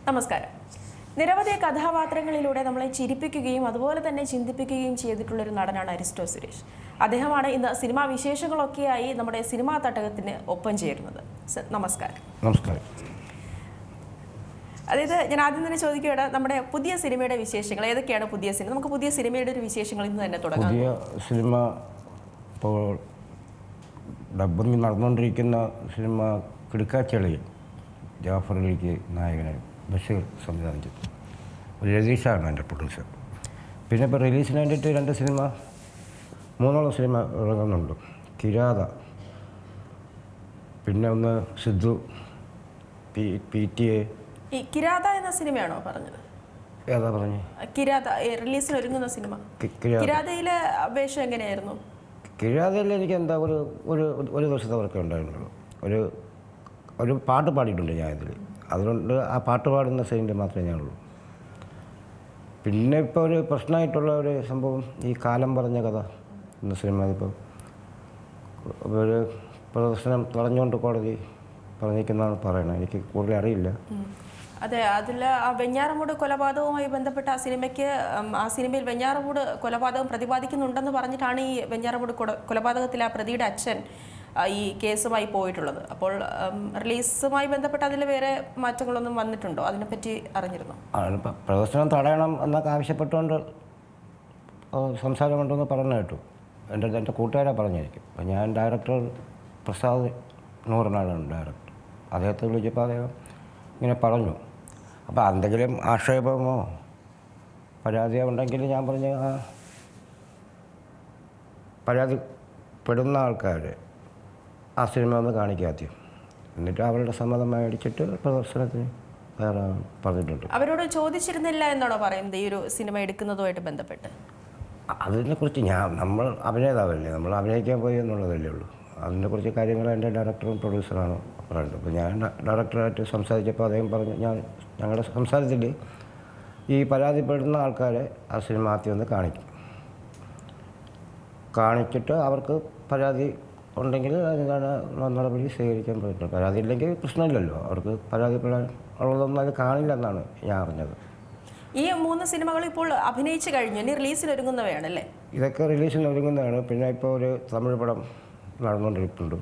നമസ്കാരം. നിരവധി കഥാപാത്രങ്ങളിലൂടെ നമ്മളെ ചിരിപ്പിക്കുകയും അതുപോലെ തന്നെ ചിന്തിപ്പിക്കുകയും ചെയ്തിട്ടുള്ളൊരു നടനാണ് അരിസ്റ്റോ സുരേഷ്. അദ്ദേഹമാണ് ഇന്ന് സിനിമാ വിശേഷങ്ങളൊക്കെയായി നമ്മുടെ സിനിമാ തട്ടകത്തിന് ഒപ്പം ചേരുന്നത്. നമസ്കാരം. നമസ്കാരം. അതായത് ഞാൻ ആദ്യം തന്നെ ചോദിക്കുകയാണ്, നമ്മുടെ പുതിയ സിനിമയുടെ വിശേഷങ്ങൾ ഏതൊക്കെയാണ്? പുതിയ സിനിമ, നമുക്ക് പുതിയ സിനിമയുടെ ഒരു വിശേഷങ്ങൾ ഇന്ന് തന്നെ തുടങ്ങാം. പുതിയ സിനിമ ഇപ്പോൾ ഡബ്ബിംഗ് നടന്നുകൊണ്ടിരിക്കുന്ന സിനിമ കിടുക്കാച്ചെളിയിൽ ജാഫർ അലിക്ക് നായകനായി ബഷീർ സംവിധാനം ചെയ്തു. രതീഷാണ് എൻ്റെ പ്രൊഡ്യൂസർ. പിന്നെ ഇപ്പോൾ റിലീസിന് വേണ്ടിയിട്ട് 2 സിനിമ 3 സിനിമ ഇറങ്ങുന്നുണ്ട്. കിരാത, പിന്നെ ഒന്ന് സിദ്ധു, PTA. ഈ കിരാത എന്ന സിനിമയാണോ പറഞ്ഞത്? ഏതാ പറഞ്ഞു? കിരാത റിലീസിന് ഒരുങ്ങുന്ന സിനിമ. കിരാതയിലെ വേഷം എങ്ങനെയായിരുന്നു? കിരാതയിൽ എനിക്ക് എന്താ ഒരു ദിവസത്തെ വർക്കേ ഉണ്ടായിരുന്നുള്ളൂ. ഒരു പാട്ട് പാടിയിട്ടുണ്ട് ഞാൻ ഇതിൽ. അതുകൊണ്ട് ആ പാട്ട് പാടുന്ന സീനിൽ മാത്രമേ ഞാനുള്ളൂ. പിന്നെ ഇപ്പോൾ ഒരു പ്രശ്നമായിട്ടുള്ള ഒരു സംഭവം ഈ കാലം പറഞ്ഞ കഥ എന്ന സിനിമ ഇപ്പോൾ ഒരു പ്രദർശനം തടഞ്ഞുകൊണ്ട് കോടതി പറഞ്ഞിരിക്കുന്നതാണ് പറയുന്നത്. എനിക്ക് കൂടുതൽ അറിയില്ല. അതെ, അതിൽ ആ വെഞ്ഞാറമൂട് കൊലപാതകവുമായി ബന്ധപ്പെട്ട ആ സിനിമയിൽ വെഞ്ഞാറമൂട് കൊലപാതകം പ്രതിപാദിക്കുന്നുണ്ടെന്ന് പറഞ്ഞിട്ടാണ് ഈ വെഞ്ഞാറമൂട് കൊലപാതകത്തിൽ ആ പ്രതിയുടെ അച്ഛൻ ഈ കേസുമായി പോയിട്ടുള്ളത്. അപ്പോൾ റിലീസുമായി ബന്ധപ്പെട്ട് അതിൽ വേറെ മാറ്റങ്ങളൊന്നും വന്നിട്ടുണ്ടോ? അതിനെപ്പറ്റി അറിഞ്ഞിരുന്നോ? പ്രദർശനം തടയണം എന്നൊക്കെ ആവശ്യപ്പെട്ടുകൊണ്ട് സംസാരമുണ്ടെന്ന് പറഞ്ഞു കേട്ടു. എൻ്റെ കൂട്ടുകാരാണ് പറഞ്ഞിരിക്കും. അപ്പം ഞാൻ ഡയറക്ടർ പ്രസാദ് നൂറിനാണ് ഡയറക്ടർ. അദ്ദേഹത്തെ വിളിച്ചപ്പോൾ അദ്ദേഹം ഇങ്ങനെ പറഞ്ഞു. അപ്പോൾ എന്തെങ്കിലും ആക്ഷേപമോ പരാതിയോ ഉണ്ടെങ്കിൽ ഞാൻ പറഞ്ഞ പരാതിപ്പെടുന്ന ആൾക്കാർ ആ സിനിമ ഒന്ന് കാണിക്കാദ്യം, എന്നിട്ട് അവരുടെ സമ്മതം മേടിച്ചിട്ട് പ്രദർശനത്തിന് വേറെ പറഞ്ഞിട്ടുണ്ട്. അവരോട് ചോദിച്ചിരുന്നില്ല എന്നാണോ പറയുന്നത് ഈ ഒരു സിനിമ എടുക്കുന്നതുമായിട്ട് ബന്ധപ്പെട്ട്? അതിനെക്കുറിച്ച് നമ്മൾ അഭിനേതാവല്ലേ, നമ്മൾ അഭിനയിക്കാൻ പോയി എന്നുള്ളതല്ലേ ഉള്ളൂ. അതിനെക്കുറിച്ച് കാര്യങ്ങൾ എൻ്റെ ഡയറക്ടറും പ്രൊഡ്യൂസറാണ് പറയുന്നത്. അപ്പോൾ ഞാൻ ഡയറക്ടറായിട്ട് സംസാരിച്ചപ്പോൾ അദ്ദേഹം പറഞ്ഞു, ഞങ്ങളുടെ സംസാരത്തിൽ ഈ പരാതിപ്പെടുന്ന ആൾക്കാരെ ആ സിനിമ ആദ്യം ഒന്ന് കാണിച്ചിട്ട് അവർക്ക് പരാതി ഉണ്ടെങ്കിൽ അതിനാണ് നടപടി സ്വീകരിക്കാൻ പറ്റുന്നത്. പരാതി ഇല്ലെങ്കിൽ പ്രശ്നമില്ലല്ലോ. അവർക്ക് പരാതിപ്പെടാൻ ഉള്ളതൊന്നും അത് കാണില്ലെന്നാണ് ഞാൻ അറിഞ്ഞത്. ഈ 3 സിനിമകൾ ഇപ്പോൾ അഭിനയിച്ച് കഴിഞ്ഞു, ഇനി റിലീസിന് ഒരുങ്ങുന്നവയാണല്ലേ? ഇതൊക്കെ റിലീസിന് ഒരുങ്ങുന്നതാണ്. പിന്നെ ഇപ്പോൾ ഒരു തമിഴ് പടം നടന്നുകൊണ്ടിരിക്കുന്നുണ്ട്.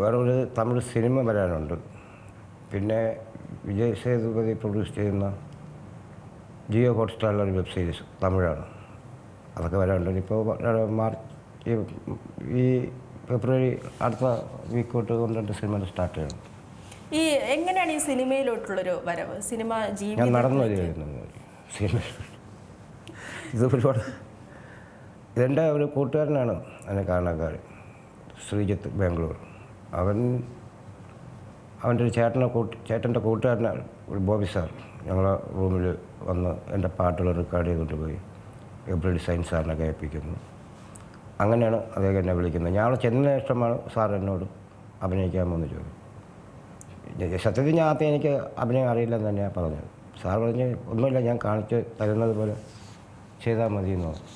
വേറൊരു തമിഴ് സിനിമ വരാനുണ്ട്. പിന്നെ വിജയ് സേതുപതി പ്രൊഡ്യൂസ് ചെയ്യുന്ന ജിയോ ഹോട്ട്സ്റ്റാറിലൊരു വെബ് സീരീസ് തമിഴാണ്, അതൊക്കെ വരാനുണ്ട്. ഇപ്പോൾ ഈ ഫെബ്രുവരി അടുത്ത വീക്കോട്ട് 2 സിനിമ സ്റ്റാർട്ട് ചെയ്യണം. ഈ എങ്ങനെയാണ് ഈ സിനിമയിലോട്ടുള്ളൊരു വരവ്? സിനിമ ഞാൻ നടന്നു വരികയായിരുന്നു സിനിമ. ഇത് ഒരുപാട് ഇതെൻ്റെ ഒരു കൂട്ടുകാരനാണ് എന്നെ കാണാക്കാരൻ, ശ്രീജിത്ത്, ബാംഗ്ലൂർ. അവൻ്റെ ഒരു ചേട്ടൻ്റെ കൂട്ടുകാരനാണ് ഒരു ബോബി സാർ. ഞങ്ങളെ റൂമിൽ വന്ന് എൻ്റെ പാട്ടുകൾ റെക്കോർഡ് ചെയ്തുകൊണ്ട് പോയി എബ്രി ഡിസൈൻ സാറിനെ കേൾപ്പിക്കുന്നു. അങ്ങനെയാണ് അദ്ദേഹം എന്നെ വിളിക്കുന്നത്. ഞാൻ ചെന്നതിന് ശേഷമാണ് സാർ എന്നോട് അഭിനയിക്കാമെന്ന് ചോദിച്ചു. സത്യത്തിൽ ഞാൻ ആദ്യം എനിക്ക് അഭിനയം അറിയില്ലെന്ന് തന്നെയാണ് പറഞ്ഞത്. സാർ പറഞ്ഞ് ഒന്നുമില്ല, ഞാൻ കാണിച്ച് തരുന്നത് പോലെ ചെയ്താൽ മതി എന്ന് പറഞ്ഞു.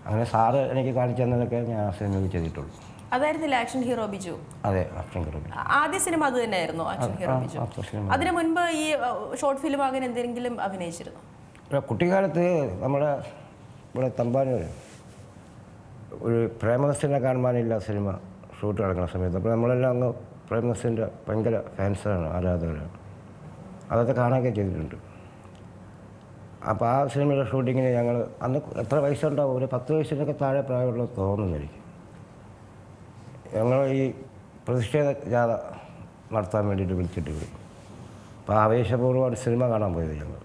അങ്ങനെ സാറ് എനിക്ക് കാണിച്ചു തന്നതൊക്കെ ഞാൻ ആ സിനിമയിൽ ചെയ്തിട്ടുള്ളൂ. അതായിരുന്നില്ല ആക്ഷൻ ഹീറോ ബിജു? അതെ, ആക്ഷൻ ഹീറോ ബിജു. ആദ്യ സിനിമ അത് തന്നെയായിരുന്നു, ആക്ഷൻ ഹീറോ ബിജു. അതിനു മുൻപ് ഈ ഷോർട്ട് ഫിലിം അങ്ങനെ എന്തെങ്കിലും അഭിനയിച്ചിരുന്നു? കുട്ടിക്കാലത്ത് നമ്മുടെ ഇവിടെ തമ്പാനൂർ ഒരു പ്രേമനസ്യനെ കാണുവാനില്ല സിനിമ ഷൂട്ട് നടക്കുന്ന സമയത്ത്. അപ്പോൾ നമ്മളെല്ലാം അങ്ങ് പ്രേമനസ്യൻ്റെ ഭയങ്കര ഫാൻസാണ്, ആരാധകരാണ്. അതൊക്കെ കാണുകയൊക്കെ ചെയ്തിട്ടുണ്ട്. അപ്പോൾ ആ സിനിമയുടെ ഷൂട്ടിങ്ങിന് ഞങ്ങൾ അന്ന് എത്ര വയസ്സുണ്ടാവും, ഒരു 10 വയസ്സിനൊക്കെ താഴെ പ്രായമുള്ളത് തോന്നുന്നു എനിക്ക്. ഞങ്ങൾ ഈ പ്രതിഷേധ ജാഥ നടത്താൻ വേണ്ടിയിട്ട് വിളിച്ചിട്ട് പോയി. അപ്പോൾ ആവേശപൂർവ്വമാണ് സിനിമ കാണാൻ പോയത് ഞങ്ങൾ.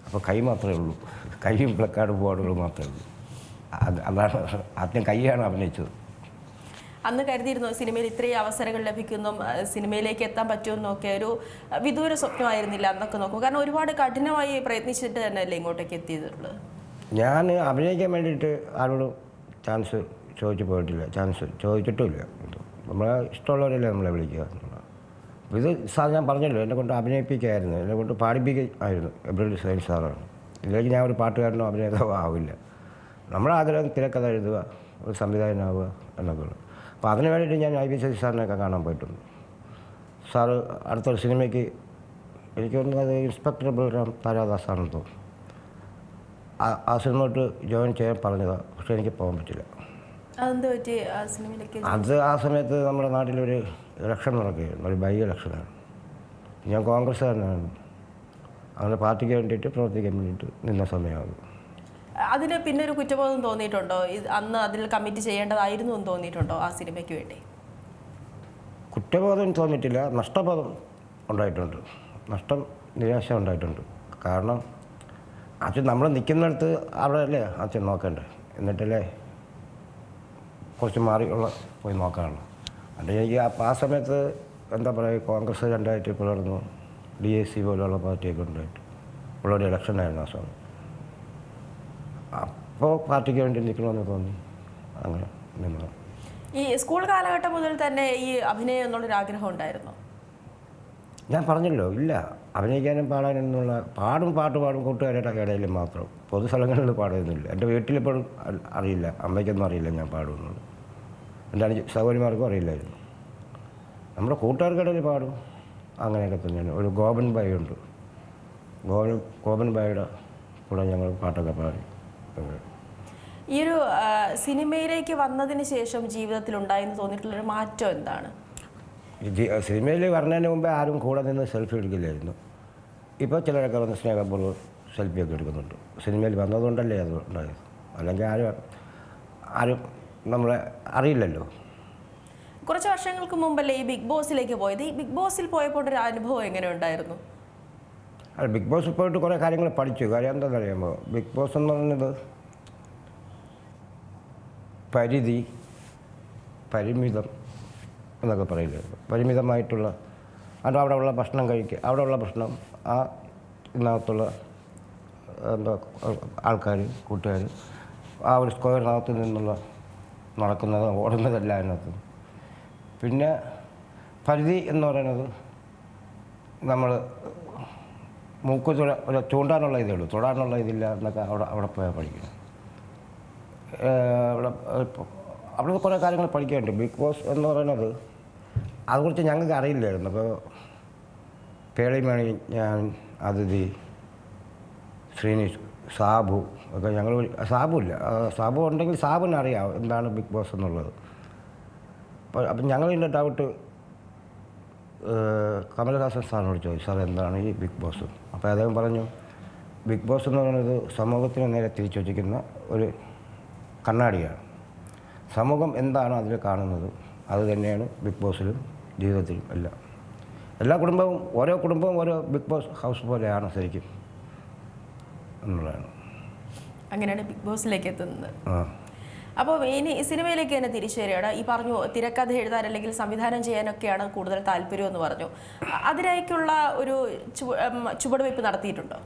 അപ്പോൾ കൈ മാത്രമേ ഉള്ളൂ, കൈയും പ്ലക്കാർഡ് ബോർഡുകൾ മാത്രമേ ഉള്ളൂ. അതാണ് ആദ്യം കൈയാണ് അഭിനയിച്ചത്. അന്ന് കരുതിയിരുന്നു സിനിമയിൽ ഇത്രയും അവസരങ്ങൾ ലഭിക്കുന്നും സിനിമയിലേക്ക് എത്താൻ പറ്റുമെന്നൊക്കെ ഒരു വിദൂര സ്വപ്നമായിരുന്നില്ല അന്നൊക്കെ നോക്കും? കാരണം ഒരുപാട് കഠിനമായി പ്രയത്നിച്ചിട്ട് തന്നെയല്ലേ ഇങ്ങോട്ടേക്ക് എത്തിയിട്ടുള്ളത്. ഞാൻ അഭിനയിക്കാൻ വേണ്ടിയിട്ട് ആരോടും ചാൻസ് ചോദിച്ചു പോയിട്ടില്ല, ചാൻസ് ചോദിച്ചിട്ടുമില്ല. നമ്മളെ ഇഷ്ടമുള്ളവരല്ലേ നമ്മളെ വിളിക്കുക. ഇത് സാർ ഞാൻ പറഞ്ഞല്ലോ, എന്നെ കൊണ്ട് അഭിനയിപ്പിക്കുകയായിരുന്നു, എന്നെ കൊണ്ട് പാടിപ്പിക്കുകയായിരുന്നു എബ്രി ഡിസൈൻ സാറാണ്. ഇതിലേക്ക് ഞാൻ ഒരു പാട്ടുകാരനോ അഭിനേതാവോ ആവില്ല. നമ്മുടെ ആഗ്രഹം തിരക്കഥ എഴുതുക, ഒരു സംവിധായകനാവുക എന്നൊക്കെ ഉള്ളു. അപ്പോൾ അതിന് വേണ്ടിയിട്ട് ഞാൻ IBC സാറിനെയൊക്കെ കാണാൻ പോയിട്ടുണ്ട്. സാറ് അടുത്തൊരു സിനിമയ്ക്ക് എനിക്ക് തോന്നുന്നു അത് ഇൻസ്പെക്ടർ ബൽറാം താരാദാസാണെന്ന് തോന്നുന്നു. ആ സിനിമയോട്ട് ജോയിൻ ചെയ്യാൻ പറഞ്ഞതാണ്. പക്ഷേ എനിക്ക് പോകാൻ പറ്റില്ല. അതെന്ത് പറ്റി ആ സിനിമയിലേക്ക്? അത് ആ സമയത്ത് നമ്മുടെ നാട്ടിലൊരു ഇലക്ഷൻ നടക്കുകയായിരുന്നു, ഒരു ബൈ ഇലക്ഷനാണ്. ഞാൻ കോൺഗ്രസ്സുകാരനാണ്. അങ്ങനെ പാർട്ടിക്ക് വേണ്ടിയിട്ട് പ്രവർത്തിക്കാൻ വേണ്ടിയിട്ട് നിന്ന സമയമാണ്. അതിന് പിന്നെ ഒരു കുറ്റബോധം തോന്നിയിട്ടുണ്ടോ? അന്ന് അതിൽ കമ്മിറ്റ് ചെയ്യേണ്ടതായിരുന്നു എന്ന് തോന്നിയിട്ടുണ്ടോ ആ സിനിമയ്ക്ക് വേണ്ടി? കുറ്റബോധം തോന്നിയിട്ടില്ല, നഷ്ടബോധം ഉണ്ടായിട്ടുണ്ട്. നഷ്ടം, നിരാശ ഉണ്ടായിട്ടുണ്ട്. കാരണം അച്ഛൻ നമ്മൾ നിൽക്കുന്നിടത്ത് അവിടെ അല്ലേ അച്ഛൻ നോക്കണ്ടേ, എന്നിട്ടല്ലേ കുറച്ച് മാറിയുള്ള പോയി നോക്കാനുള്ളൂ. അത് എനിക്ക് ആ സമയത്ത് എന്താ പറയുക, കോൺഗ്രസ് രണ്ടായിട്ട് പിളർന്നു, DAC പോലെയുള്ള പാർട്ടിയൊക്കെ ഉണ്ടായിട്ട് ഉള്ളൊരു ഇലക്ഷനായിരുന്നു ആ സമയം. അപ്പോൾ പാർട്ടിക്ക് വേണ്ടി നിൽക്കണമെന്ന് തോന്നി, അങ്ങനെ നിന്നു. ഈ സ്കൂൾ കാലഘട്ടം മുതൽ തന്നെ ഈ അഭിനയം എന്നുള്ളൊരു ആഗ്രഹം ഉണ്ടായിരുന്നു? ഞാൻ പറഞ്ഞല്ലോ, ഇല്ല, അഭിനയിക്കാനും പാടാനെന്നുള്ള പാട്ട് പാടും കൂട്ടുകാരുടെ ഇടയിൽ മാത്രം, പൊതു സ്ഥലങ്ങളിൽ പാടുന്നില്ല. എൻ്റെ വീട്ടിലിപ്പോഴും അറിയില്ല, അമ്മയ്ക്കൊന്നും അറിയില്ല ഞാൻ പാടുമെന്നുള്ളത്. എൻ്റെ സഹോദരിമാർക്കും അറിയില്ലായിരുന്നു. നമ്മുടെ കൂട്ടുകാർക്കിടയിൽ പാടും, അങ്ങനെയൊക്കെ തന്നെയാണ്. ഒരു ഗോപൻ ബായി ഉണ്ട്, ഗോപൻ ബായിയുടെ കൂടെ ഞങ്ങൾ പാട്ടൊക്കെ പാടി. ഈ ഒരു സിനിമയിലേക്ക് വന്നതിന് ശേഷം ജീവിതത്തിൽ ഉണ്ടായെന്ന് തോന്നിയിട്ടുള്ളൊരു മാറ്റം എന്താണ്? സിനിമയിൽ വരുന്നതിന് മുമ്പേ ആരും കൂടെ നിന്ന് സെൽഫി എടുക്കില്ലായിരുന്നു. ഇപ്പോൾ ചിലരൊക്കെ വന്ന് സ്നേഹപൂർവ്വം സെൽഫിയൊക്കെ എടുക്കുന്നുണ്ട്. സിനിമയിൽ വന്നതുകൊണ്ടല്ലേ അത് ഉണ്ടായത്, അല്ലെങ്കിൽ ആരും നമ്മളെ അറിയില്ലല്ലോ. കുറച്ച് വർഷങ്ങൾക്ക് മുമ്പല്ലേ ഈ ബിഗ് ബോസിലേക്ക് പോയത്? ഈ ബിഗ് ബോസിൽ പോയപ്പോൾ ഒരു അനുഭവം എങ്ങനെ ഉണ്ടായിരുന്നു? അത് ബിഗ് ബോസിൽ പോയിട്ട് കുറേ കാര്യങ്ങൾ പഠിച്ചു. കാര്യം എന്താണെന്ന് അറിയാമോ, ബിഗ് ബോസ് എന്ന് പറയുന്നത് പരിമിതം എന്നൊക്കെ പറയില്ലേ, പരിമിതമായിട്ടുള്ള അവിടെ ഉള്ള ഭക്ഷണം കഴിക്കുക, അവിടെയുള്ള ഭക്ഷണം, ആ ഇതിനകത്തുള്ള എന്താ ആൾക്കാർ, കൂട്ടുകാർ, ആ ഒരു സ്ക്വയറിനകത്ത് നിന്നുള്ള നടക്കുന്നത്, ഓടുന്നതല്ല അതിനകത്ത്. പിന്നെ പരിധി എന്ന് പറയുന്നത് നമ്മൾ മൂക്ക് ചൂണ്ടാനുള്ള ഇതേ ഉള്ളൂ, തൊടാനുള്ള ഇതില്ല എന്നൊക്കെ അവിടെ പോയാൽ പഠിക്കണം. അവിടെ കുറേ കാര്യങ്ങൾ പഠിക്കാനുണ്ട്. ബിഗ് ബോസ് എന്ന് പറയുന്നത് അതേക്കുറിച്ച് ഞങ്ങൾക്ക് അറിയില്ലായിരുന്നു. അപ്പോൾ പേളിമണി, ഞാൻ, അതിഥി, ശ്രീനിഷ്, സാബു ഒക്കെ ഞങ്ങൾ സാബു ഉണ്ടെങ്കിൽ സാബുവിന് അറിയാം എന്താണ് ബിഗ് ബോസ് എന്നുള്ളത്. അപ്പം ഞങ്ങളിതിൻ്റെ ഡൗട്ട് കമൽഹാസൻ സാറിനോട് ചോദിച്ചു, സാർ എന്താണ് ഈ ബിഗ് ബോസ്? അപ്പോൾ അദ്ദേഹം പറഞ്ഞു, ബിഗ് ബോസ് എന്ന് പറയുന്നത് സമൂഹത്തിന് നേരെ തിരിച്ചു വച്ചിരിക്കുന്ന ഒരു കണ്ണാടിയാണ്. സമൂഹം എന്താണോ അതിൽ കാണുന്നത് അത് തന്നെയാണ് ബിഗ് ബോസിലും ജീവിതത്തിലും എല്ലാം. എല്ലാ കുടുംബവും ഓരോ ബിഗ് ബോസ് ഹൗസ് പോലെയാണ് ശരിക്കും എന്നുള്ളതാണ്. അങ്ങനെയാണ് ബിഗ് ബോസിലേക്ക് എത്തുന്നത്. അപ്പോൾ ഇനി സിനിമയിലേക്ക് തന്നെ തിരിച്ചു വരികയാണ്. ഈ പറഞ്ഞു തിരക്കഥ എഴുതാൻ അല്ലെങ്കിൽ സംവിധാനം ചെയ്യാനൊക്കെയാണ് കൂടുതൽ താല്പര്യം എന്ന് പറഞ്ഞു. അതിലേക്കുള്ള ഒരു ചുവടുവയ്പ് നടത്തിയിട്ടുണ്ടോ?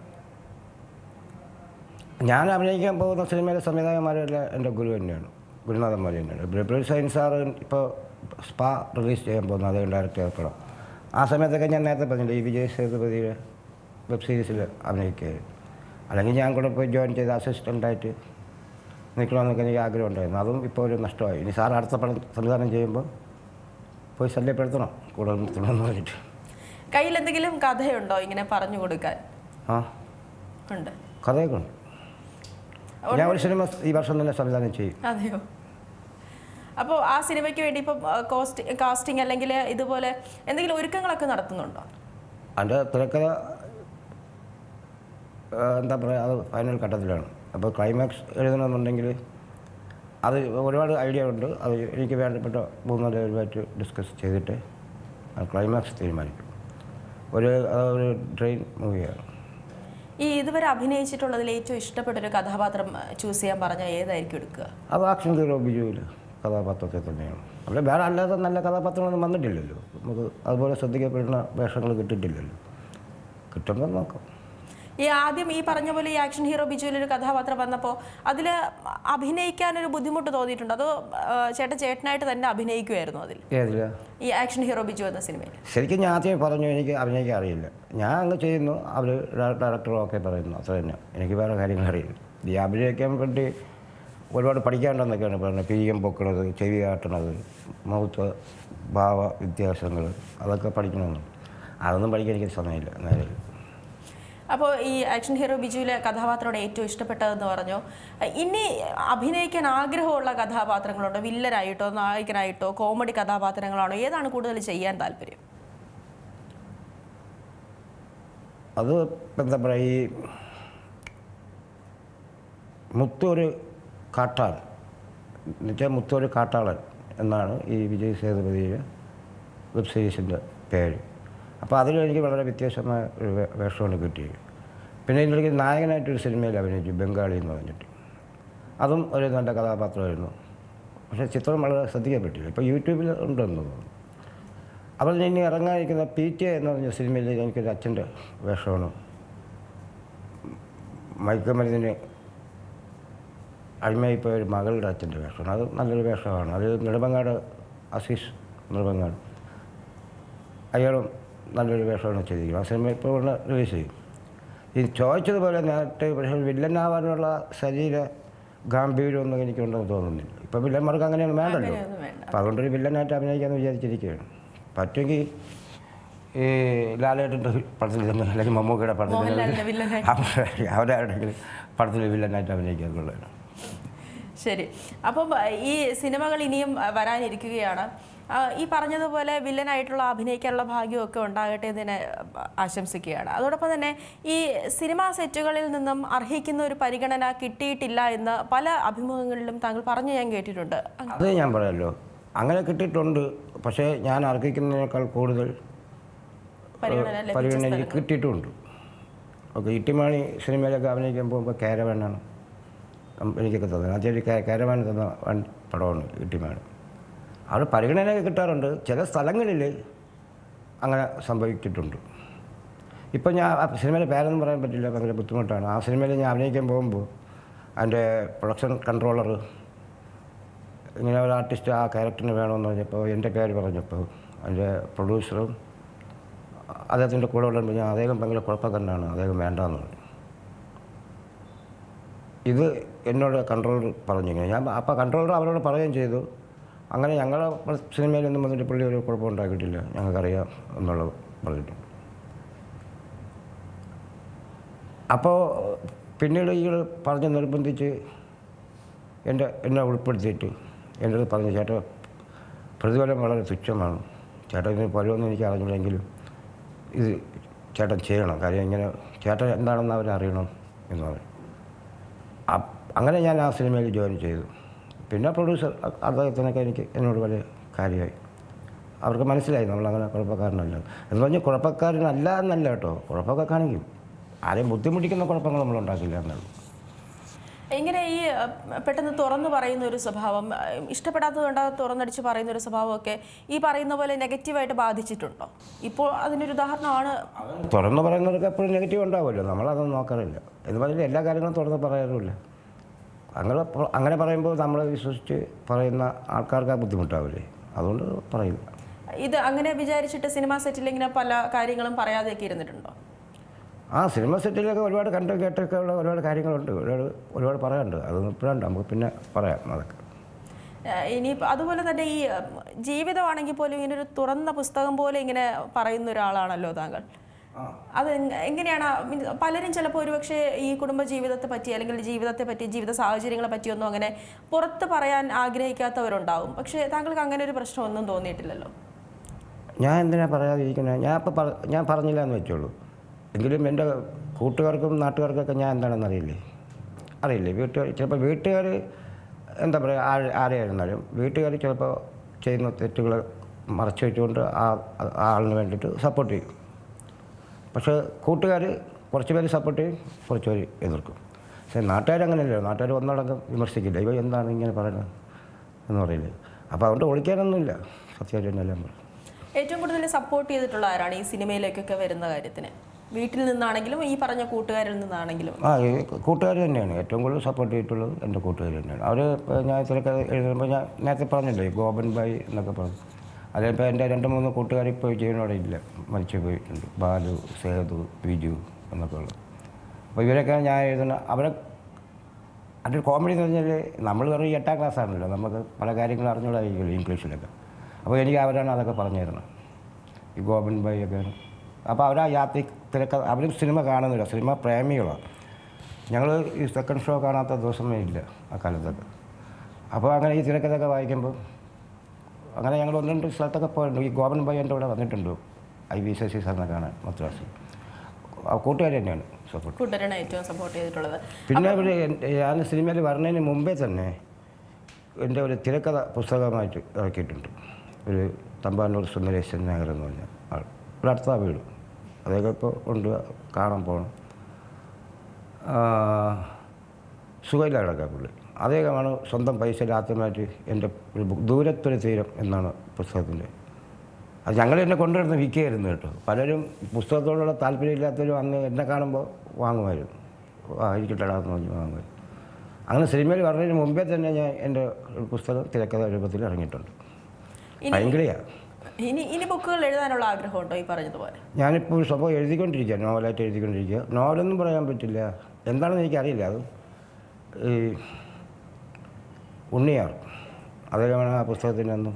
ഞാൻ അഭിനയിക്കാൻ പോകുന്ന സിനിമയിലെ സംവിധായകന്മാരെല്ലാം എൻ്റെ ഗുരു തന്നെയാണ്, ഗുരുനാഥന്മാർ തന്നെയാണ്. ബ്രിബ്രിൽ സൈൻ സാർ ഇപ്പോൾ സ്പാ റിലീസ് ചെയ്യാൻ പോകുന്ന അതേ ഡയറക്റ്റ് ചെയ്യപ്പെടാം. ആ സമയത്തൊക്കെ ഞാൻ നേരത്തെ പറഞ്ഞില്ല, ഈ വിജയ് സേതുപതിയുടെ വെബ് സീരീസിൽ അഭിനയിക്കുകയായിരുന്നു. അല്ലെങ്കിൽ ഞാൻ കൂടെ പോയി ജോയിൻ ചെയ്ത് അസിസ്റ്റൻ്റായിട്ട് നിൽക്കണമെന്നൊക്കെ എനിക്ക് ആഗ്രഹം ഉണ്ടായിരുന്നു. അതും ഇപ്പോൾ ഒരു നഷ്ടമായി. ഇനി സാർ അടുത്ത പടം സംവിധാനം ചെയ്യുമ്പോൾ പോയി ശല്യപ്പെടുത്തണം, കൂടെ നിർത്തണമെന്ന് പറഞ്ഞിട്ട്. കയ്യിൽ എന്തെങ്കിലും കഥയുണ്ടോ ഇങ്ങനെ പറഞ്ഞു കൊടുക്കാൻ? ആ ഉണ്ട്, കഥയൊക്കെ ഉണ്ട്. ഞാൻ ഒരു സിനിമ ഈ വർഷം തന്നെ സംവിധാനം ചെയ്യും. അതെയോ? അപ്പോൾ ആ സിനിമയ്ക്ക് വേണ്ടി ഇപ്പം കാസ്റ്റിംഗ് അല്ലെങ്കിൽ ഇതുപോലെ എന്തെങ്കിലും ഒരുക്കങ്ങളൊക്കെ നടത്തുന്നുണ്ടോ? അതിൻ്റെ തിരക്കഥ എന്താ പറയുക, അത് ഫൈനൽ ഘട്ടത്തിലാണ്. അപ്പോൾ ക്ലൈമാക്സ് എഴുതണമെന്നുണ്ടെങ്കിൽ അത് ഒരുപാട് ഐഡിയ ഉണ്ട്. അത് എനിക്ക് വേണ്ടപ്പെട്ട 3-4 പേരുമായിട്ട് ഡിസ്കസ് ചെയ്തിട്ട് ക്ലൈമാക്സ് തീരുമാനിക്കും. ഒരു ട്രെയിൻ മൂവിയാണ്. ഈ ഇതുവരെ അഭിനയിച്ചിട്ടുള്ളതിൽ ഏറ്റവും ഇഷ്ടപ്പെട്ടൊരു കഥാപാത്രം ചൂസ് ചെയ്യാൻ പറഞ്ഞാൽ ഏതായിരിക്കും എടുക്കുക? അത് ആക്ഷൻ ഹീറോ ബിജുവിൽ കഥാപാത്രത്തെ തന്നെയാണ്. അവിടെ വേറെ അല്ലാതെ നല്ല കഥാപാത്രങ്ങളൊന്നും വന്നിട്ടില്ലല്ലോ. നമുക്ക് അതുപോലെ ശ്രദ്ധിക്കപ്പെടുന്ന വേഷങ്ങൾ കിട്ടിയിട്ടില്ലല്ലോ. കിട്ടുമ്പോൾ നോക്കാം. ഈ ആദ്യം ഈ പറഞ്ഞ പോലെ ഈ ആക്ഷൻ ഹീറോ ബിജുവിലൊരു കഥാപാത്രം വന്നപ്പോൾ അതിൽ അഭിനയിക്കാനൊരു ബുദ്ധിമുട്ട് തോന്നിയിട്ടുണ്ടോ? അതോ ചേട്ടനായിട്ട് തന്നെ അഭിനയിക്കുമായിരുന്നു അതിൽ? ഏതില്ല? ഈ ആക്ഷൻ ഹീറോ ബിജു എന്ന സിനിമയിൽ. ശരിക്കും ഞാൻ ആദ്യമേ പറഞ്ഞു, എനിക്ക് അഭിനയിക്കാൻ അറിയില്ല. ഞാൻ അങ്ങ് ചെയ്യുന്നു, അവർ ഡയറക്ടറും ഒക്കെ പറയുന്നു, അത്ര തന്നെ. എനിക്ക് വേറെ കാര്യങ്ങൾ അറിയില്ല. ഈ അഭിനയിക്കാൻ വേണ്ടി ഒരുപാട് പഠിക്കാനുണ്ടെന്നൊക്കെയാണ് പറയുന്നത്. പീയം പൊക്കണത്, ചെവി കാട്ടണത്, മുഖത്ത് ഭാവ വ്യത്യാസങ്ങൾ, അതൊക്കെ പഠിക്കണമെന്ന്. അതൊന്നും പഠിക്കാൻ എനിക്ക് സമയമില്ല നേരെ. അപ്പോൾ ഈ ആക്ഷൻ ഹീറോ ബിജുവിലെ കഥാപാത്രത്തോട് ഏറ്റവും ഇഷ്ടപ്പെട്ടതെന്ന് പറഞ്ഞു. ഇനി അഭിനയിക്കാൻ ആഗ്രഹമുള്ള കഥാപാത്രങ്ങളുണ്ടോ? വില്ലനായിട്ടോ നായകനായിട്ടോ കോമഡി കഥാപാത്രങ്ങളാണോ? ഏതാണ് കൂടുതൽ ചെയ്യാൻ താല്പര്യം? അത് എന്താ പറയുക, ഈ മുത്തൊരു കാട്ടാളൻ എന്നുവെച്ചാൽ മുത്തൊരു കാട്ടാളൻ എന്നാണ് ഈ വിജയ് സേതുപതിയുടെ വെബ് സീരീസിൻ്റെ പേര്. അപ്പോൾ അതിലെനിക്ക് വളരെ വ്യത്യസ്തമായ ഒരു വേഷമാണ് കിട്ടിയത്. പിന്നെ ഇതിലേക്ക് നായകനായിട്ടൊരു സിനിമയിൽ അഭിനയിച്ചു, ബംഗാളി എന്ന് പറഞ്ഞിട്ട്. അതും ഒരു നല്ല കഥാപാത്രമായിരുന്നു. പക്ഷേ ചിത്രം വളരെ ശ്രദ്ധിക്കപ്പെട്ടില്ല. ഇപ്പോൾ യൂട്യൂബിൽ ഉണ്ടെന്ന് തോന്നുന്നു. അപ്പോൾ ഇനി ഇറങ്ങാനിരിക്കുന്ന PTA എന്ന് പറഞ്ഞ സിനിമയിൽ എനിക്കൊരു അച്ഛൻ്റെ വേഷമാണ്. മയക്കുമരുന്നിന് അടിമയായിപ്പോയ ഒരു മകളുടെ അച്ഛൻ്റെ വേഷമാണ്. അത് നല്ലൊരു വേഷമാണ്. അത് നെടുമങ്ങാട് അസീസ് നെടുമങ്ങാട്, അയാളും നല്ലൊരു വേഷമാണ് ചെയ്തിരിക്കുന്നത്. ആ സിനിമ ഇപ്പോൾ റിലീസ് ചെയ്യും. ഈ ചോദിച്ചതുപോലെ നേരത്തെ പക്ഷേ വില്ലനാവാനുള്ള ശരീര ഗാംഭീര്യമൊന്നും എനിക്കുണ്ടെന്ന് തോന്നുന്നില്ല. ഇപ്പോൾ വില്ലന്മാർക്ക് അങ്ങനെയൊന്നും വേണ്ടല്ലോ. അപ്പോൾ അതുകൊണ്ടൊരു വില്ലനായിട്ട് അഭിനയിക്കാമെന്ന് വിചാരിച്ചിരിക്കുകയാണ്. പറ്റുമെങ്കിൽ ഈ ലാലേട്ടൻ്റെ പടത്തിൽ തന്നെ അല്ലെങ്കിൽ മമ്മൂക്കയുടെ പടത്തിൽ അവരാരുടെങ്കിലും പടത്തിൽ വില്ലനായിട്ട് അഭിനയിക്കാന്നുള്ളതാണ്. ശരി. അപ്പം ഈ സിനിമകൾ ഇനിയും വരാനിരിക്കുകയാണ്. ഈ പറഞ്ഞതുപോലെ വില്ലനായിട്ടുള്ള അഭിനയിക്കാനുള്ള ഭാഗ്യമൊക്കെ ഉണ്ടാകട്ടെ എന്ന് ആശംസിക്കുകയാണ്. അതോടൊപ്പം തന്നെ ഈ സിനിമാ സെറ്റുകളിൽ നിന്നും അർഹിക്കുന്ന ഒരു പരിഗണന കിട്ടിയിട്ടില്ല എന്ന് പല അഭിമുഖങ്ങളിലും താങ്കൾ പറഞ്ഞു ഞാൻ കേട്ടിട്ടുണ്ട്. അത് ഞാൻ പറയാമല്ലോ, അങ്ങനെ കിട്ടിയിട്ടുണ്ട്. പക്ഷേ ഞാൻ അർഹിക്കുന്നതിനേക്കാൾ കൂടുതൽ പരിഗണന എനിക്ക് കിട്ടിയിട്ടുമുണ്ട്. ഓക്കെ, ഇട്ടിമാണി സിനിമയിലൊക്കെ അഭിനയിക്കാൻ പോകുമ്പോൾ കാരവാനാണ് എനിക്കൊക്കെ തന്നത്. ആദ്യം കാരവാൻ തന്ന പടമാണ് ഇട്ടിമാണി. അവിടെ പരിഗണനയൊക്കെ കിട്ടാറുണ്ട്. ചില സ്ഥലങ്ങളിൽ അങ്ങനെ സംഭവിച്ചിട്ടുണ്ട്. ഇപ്പം ഞാൻ ആ സിനിമയിലെ പേരൊന്നും പറയാൻ പറ്റില്ല, ഭയങ്കര ബുദ്ധിമുട്ടാണ്. ആ സിനിമയിൽ ഞാൻ അഭിനയിക്കാൻ പോകുമ്പോൾ അതിൻ്റെ പ്രൊഡക്ഷൻ കൺട്രോളർ ഇങ്ങനെ ഒരു ആർട്ടിസ്റ്റ് ആ ക്യാരക്ടറിന് വേണമെന്ന് പറഞ്ഞപ്പോൾ എൻ്റെ പേര് പറഞ്ഞപ്പോൾ അതിൻ്റെ പ്രൊഡ്യൂസറും അദ്ദേഹത്തിൻ്റെ കൂടെ ഉള്ളപ്പോൾ ഞാൻ അദ്ദേഹം ഭയങ്കര കുഴപ്പക്കാരനാണ്, അദ്ദേഹം വേണ്ടാന്ന് പറഞ്ഞു. ഇത് എന്നോട് കൺട്രോളർ പറഞ്ഞിങ്ങനെ. ഞാൻ അപ്പോൾ കൺട്രോളർ അവരോട് പറയുകയും ചെയ്തു. അങ്ങനെ ഞങ്ങളുടെ സിനിമയിലൊന്നും വന്നിട്ട് പുള്ളി ഒരു കുഴപ്പമുണ്ടാക്കിയിട്ടില്ല, ഞങ്ങൾക്കറിയാം എന്നുള്ളത് പറഞ്ഞിട്ട്. അപ്പോൾ പിന്നീട് ഈ പറഞ്ഞ് നിർബന്ധിച്ച് എന്നെ ഉൾപ്പെടുത്തിയിട്ട് എൻ്റെ അടുത്ത് പറഞ്ഞു, ചേട്ടാ പ്രതിഫലം വളരെ തുച്ഛമാണ്, ചേട്ടൻ ഇതിന് പലവൊന്നും എനിക്ക് അറിഞ്ഞില്ലെങ്കിലും ഇത് ചേട്ടൻ ചെയ്യണം, കാര്യം ഇങ്ങനെ ചേട്ടൻ എന്താണെന്ന് അവരറിയണം എന്ന് പറയും. അങ്ങനെ ഞാൻ ആ സിനിമയിൽ ജോയിൻ ചെയ്തു. പിന്നെ പ്രൊഡ്യൂസർ അദ്ദേഹത്തിനൊക്കെ എന്നോട് വലിയ കാര്യമായി. അവർക്ക് മനസ്സിലായി നമ്മളങ്ങനെ കുഴപ്പക്കാരനല്ല എന്ന് പറഞ്ഞാൽ. കുഴപ്പക്കാരനല്ല എന്നല്ല കേട്ടോ, കുഴപ്പമൊക്കെ കാണിക്കും, ആരെയും ബുദ്ധിമുട്ടിക്കുന്ന കുഴപ്പങ്ങൾ നമ്മൾ ഉണ്ടാക്കില്ല എന്നുള്ളൂ. ഇങ്ങനെ ഈ പെട്ടെന്ന് തുറന്നു പറയുന്ന ഒരു സ്വഭാവം, ഇഷ്ടപ്പെടാത്തതുകൊണ്ട് തുറന്നടിച്ച് പറയുന്ന ഒരു സ്വഭാവമൊക്കെ ഈ പറയുന്ന പോലെ നെഗറ്റീവായിട്ട് ബാധിച്ചിട്ടുണ്ടോ? ഇപ്പോൾ അതിനൊരു ഉദാഹരണമാണ്. തുറന്നു പറയുന്നവർക്ക് എപ്പോഴും നെഗറ്റീവ് ഉണ്ടാവുമല്ലോ, നമ്മളതൊന്നും നോക്കാറില്ല. എന്ന് പറഞ്ഞാൽ എല്ലാ കാര്യങ്ങളും തുറന്ന് പറയാറുമില്ല. അങ്ങനെ പറയുമ്പോൾ നമ്മളെ വിശ്വസിച്ച് പറയുന്ന ആൾക്കാർക്ക് ബുദ്ധിമുട്ടാവില്ലേ, അതുകൊണ്ട് പറയില്ല. ഇത് അങ്ങനെ വിചാരിച്ചിട്ട് സിനിമാ സെറ്റിൽ ഇങ്ങനെ പല കാര്യങ്ങളും പറയാതെയൊക്കെ ഇരുന്നിട്ടുണ്ടോ? ആ സിനിമ സെറ്റിലൊക്കെ ഒരുപാട് കണ്ടു കേട്ടൊക്കെ ഉള്ള ഒരുപാട് കാര്യങ്ങളുണ്ട്, ഒരുപാട് പറയാനുണ്ട്. അതൊന്നും ഇപ്പോഴുണ്ട്, നമുക്ക് പിന്നെ പറയാം അതൊക്കെ. ഇനി അതുപോലെ തന്നെ ഈ ജീവിതമാണെങ്കിൽ പോലും ഇങ്ങനെ ഒരു തുറന്ന പുസ്തകം പോലെ ഇങ്ങനെ പറയുന്ന ഒരാളാണല്ലോ താങ്കൾ. അത് എങ്ങനെയാണ്? പലരും ചിലപ്പോൾ ഒരുപക്ഷെ ഈ കുടുംബ ജീവിതത്തെ പറ്റി അല്ലെങ്കിൽ ജീവിതത്തെ പറ്റി, ജീവിത സാഹചര്യങ്ങളെ പറ്റിയൊന്നും അങ്ങനെ പുറത്ത് പറയാൻ ആഗ്രഹിക്കാത്തവരുണ്ടാവും. പക്ഷേ താങ്കൾക്ക് അങ്ങനെ ഒരു പ്രശ്നമൊന്നും തോന്നിയിട്ടില്ലല്ലോ. ഞാൻ എന്തിനാ പറയാതിരിക്കുന്നത്? ഞാൻ പറഞ്ഞില്ല എന്ന് വെച്ചോളൂ. എങ്കിലും എൻ്റെ കൂട്ടുകാർക്കും നാട്ടുകാർക്കൊക്കെ ഞാൻ എന്താണെന്ന് അറിയില്ലേ. വീട്ടുകാർ എന്താ പറയുക, ആരെയായിരുന്നാലും വീട്ടുകാർ ചിലപ്പോൾ ചെയ്യുന്ന തെറ്റുകൾ മറച്ചു വെച്ചുകൊണ്ട് ആ ആളിന് വേണ്ടിയിട്ട് സപ്പോർട്ട് ചെയ്യും. പക്ഷേ കൂട്ടുകാർ കുറച്ച് പേര് സപ്പോർട്ട് ചെയ്യും, കുറച്ച് പേര് എതിർക്കും. പക്ഷേ നാട്ടുകാരങ്ങനെയല്ലോ, നാട്ടുകാർ ഒന്നടങ്കം വിമർശിക്കില്ല, ഇവ എന്താണ് ഇങ്ങനെ പറയുന്നത് എന്ന് പറയില്ലേ. അപ്പോൾ അതുകൊണ്ട് ഒളിക്കാനൊന്നുമില്ല, സത്യമായിട്ട് എന്നെല്ലാം പറയും. ഏറ്റവും കൂടുതൽ സപ്പോർട്ട് ചെയ്തിട്ടുള്ള ആരാണ് ഈ സിനിമയിലേക്കൊക്കെ വരുന്ന കാര്യത്തിന്? വീട്ടിൽ നിന്നാണെങ്കിലും ഈ പറഞ്ഞ കൂട്ടുകാരിൽ നിന്നാണെങ്കിലും? കൂട്ടുകാർ തന്നെയാണ് ഏറ്റവും കൂടുതൽ സപ്പോർട്ട് ചെയ്തിട്ടുള്ളത്. എൻ്റെ കൂട്ടുകാർ തന്നെയാണ്. അവർ ഞാൻ ഇത്രയൊക്കെ എഴുതുമ്പോൾ ഞാൻ നേരത്തെ പറഞ്ഞില്ലേ, ഗോപൻ ഭായ് എന്നൊക്കെ പറഞ്ഞു. അതിലിപ്പോൾ എൻ്റെ 2-3 കൂട്ടുകാർ ഇപ്പോൾ ജീവനോടെ ഇല്ല, മരിച്ചു പോയിട്ടുണ്ട്. ബാലു, സേതു, ബിജു എന്നൊക്കെ ഉള്ളത്. അപ്പോൾ ഇവരൊക്കെ ഞാൻ എഴുതുന്ന അതിൽ കോമഡി എന്ന് പറഞ്ഞാൽ നമ്മൾ വെറും 8ാം ക്ലാസ്സാണല്ലോ, നമുക്ക് പല കാര്യങ്ങളും അറിഞ്ഞുകൂടായിരിക്കുമല്ലോ ഇംഗ്ലീഷിലൊക്കെ. അപ്പോൾ എനിക്ക് അവരാണ് അതൊക്കെ പറഞ്ഞു തരുന്നത്. ഈ ഗോപൻ ഭായി ഒക്കെ അപ്പോൾ അവർ ആ യാത്ര തിരക്കഥ അവരും സിനിമ കാണുന്നില്ല, സിനിമ പ്രേമികളാണ്. ഞങ്ങൾ ഈ സെക്കൻഡ് ഷോ കാണാത്ത ദിവസമേ ഇല്ല ആ കാലത്തൊക്കെ. അപ്പോൾ അങ്ങനെ ഈ തിരക്കഥയൊക്കെ വായിക്കുമ്പോൾ അങ്ങനെ ഞങ്ങൾ ഒന്ന് രണ്ട് സ്ഥലത്തൊക്കെ പോയിട്ടുണ്ട്. ഈ ഗോപൻ ഭായി ഇവിടെ വന്നിട്ടുണ്ട് IV ശശി സാറിനെ കാണാൻ മദ്രാസിൽ. കൂട്ടുകാർ തന്നെയാണ് സപ്പോർട്ട്. കൂട്ടുകാരാണ് ഏറ്റവും സപ്പോർട്ട് ചെയ്തിട്ടുള്ളത്. പിന്നെ ഇവിടെ ഞാൻ സിനിമയിൽ വരുന്നതിന് മുമ്പേ തന്നെ എൻ്റെ ഒരു തിരക്കഥ പുസ്തകമായിട്ട് ഇറക്കിയിട്ടുണ്ട്. ഒരു തമ്പാനൂർ സുന്ദരേശൻ നായർ എന്ന് പറഞ്ഞ ആൾ, ഇവിടെ അടുത്ത വീട്, അതൊക്കെ ഇപ്പോൾ ഉണ്ട്, കാണാൻ പോകണം. സുഖമില്ല കിടക്കാൻ പുള്ളി. അദ്ദേഹമാണ് സ്വന്തം പൈസയിൽ ആദ്യമായിട്ട് എൻ്റെ ഒരു ദൂരത്തൊരു തീരം എന്നാണ് പുസ്തകത്തിൻ്റെ. അത് ഞങ്ങൾ എന്നെ കൊണ്ടുവരുന്ന വിൽക്കുകയായിരുന്നു കേട്ടോ. പലരും പുസ്തകത്തോടുള്ള താല്പര്യമില്ലാത്തവരും അന്ന് എന്നെ കാണുമ്പോൾ വാങ്ങുമായിരുന്നു. ഇരിക്കട്ടെടാന്ന് പറഞ്ഞ് വാങ്ങുമായിരുന്നു. അങ്ങനെ സിനിമയിൽ പറഞ്ഞതിന് മുമ്പേ തന്നെ ഞാൻ എൻ്റെ പുസ്തകം തിരക്കഥ രൂപത്തിൽ ഇറങ്ങിയിട്ടുണ്ട്. ഭയങ്കരയാണ്. ഇനി ബുക്കുകൾ എഴുതാനുള്ള ആഗ്രഹമുണ്ടോ ഈ പറഞ്ഞതുപോലെ? ഞാനിപ്പോൾ ഒരു സംഭവം എഴുതിക്കൊണ്ടിരിക്കുക, നോവലായിട്ട് എഴുതിക്കൊണ്ടിരിക്കുക. നോവലൊന്നും പറയാൻ പറ്റില്ല, എന്താണെന്ന് എനിക്കറിയില്ല. അത് ഈ ഉണ്ണിയാർ അദ്ദേഹമാണ് ആ പുസ്തകത്തിൻ്റെ അന്നും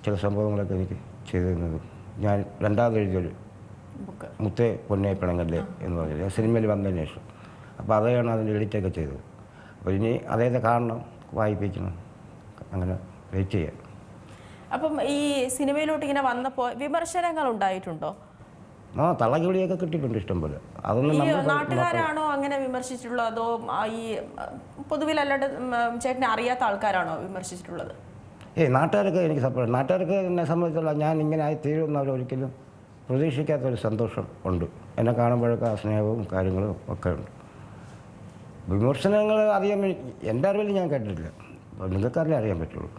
ചില സംഭവങ്ങളൊക്കെ എനിക്ക് ചെയ്തു തന്നത്. ഞാൻ രണ്ടാമത് എഴുതിയൊരു ബുക്ക് മുത്തേ പൊന്നേ പിണങ്ങല്ലേ എന്ന് പറഞ്ഞത് സിനിമയിൽ വന്നതിന് ശേഷം. അപ്പോൾ അദ്ദേഹമാണ് അതിൻ്റെ എഡിറ്റൊക്കെ ചെയ്തത്. അപ്പോൾ ഇനി അദ്ദേഹത്തെ കാണണം, വായിപ്പിക്കണം, അങ്ങനെ വെയിറ്റ് ചെയ്യാം. അപ്പം ഈ സിനിമയിലോട്ട് ഇങ്ങനെ വന്നപ്പോൾ വിമർശനങ്ങൾ ഉണ്ടായിട്ടുണ്ടോ? തള്ളകിളിയൊക്കെ കിട്ടിയിട്ടുണ്ട് ഇഷ്ടം പോലെ. അതൊന്നും നാട്ടുകാരാണോ അങ്ങനെ വിമർശിച്ചിട്ടുള്ളത്, അതോ ഈ പൊതുവിലല്ലാണ്ട് ചേട്ടനെ അറിയാത്ത ആൾക്കാരാണോ വിമർശിച്ചിട്ടുള്ളത്? നാട്ടുകാരൊക്കെ എനിക്ക് സപ്പോർട്ട്. നാട്ടുകാർക്ക് എന്നെ സംബന്ധിച്ചുള്ള ഞാൻ ഇങ്ങനെ ആയി തീരുമെന്ന് അവരൊരിക്കലും പ്രതീക്ഷിക്കാത്തൊരു സന്തോഷം ഉണ്ട്. എന്നെ കാണുമ്പോഴൊക്കെ ആ സ്നേഹവും കാര്യങ്ങളും ഒക്കെ ഉണ്ട്. വിമർശനങ്ങൾ അറിയാൻ എൻ്റെ അറിവിൽ ഞാൻ കേട്ടിട്ടില്ല, നിങ്ങൾക്കറിയാൻ അറിയാൻ പറ്റുള്ളൂ.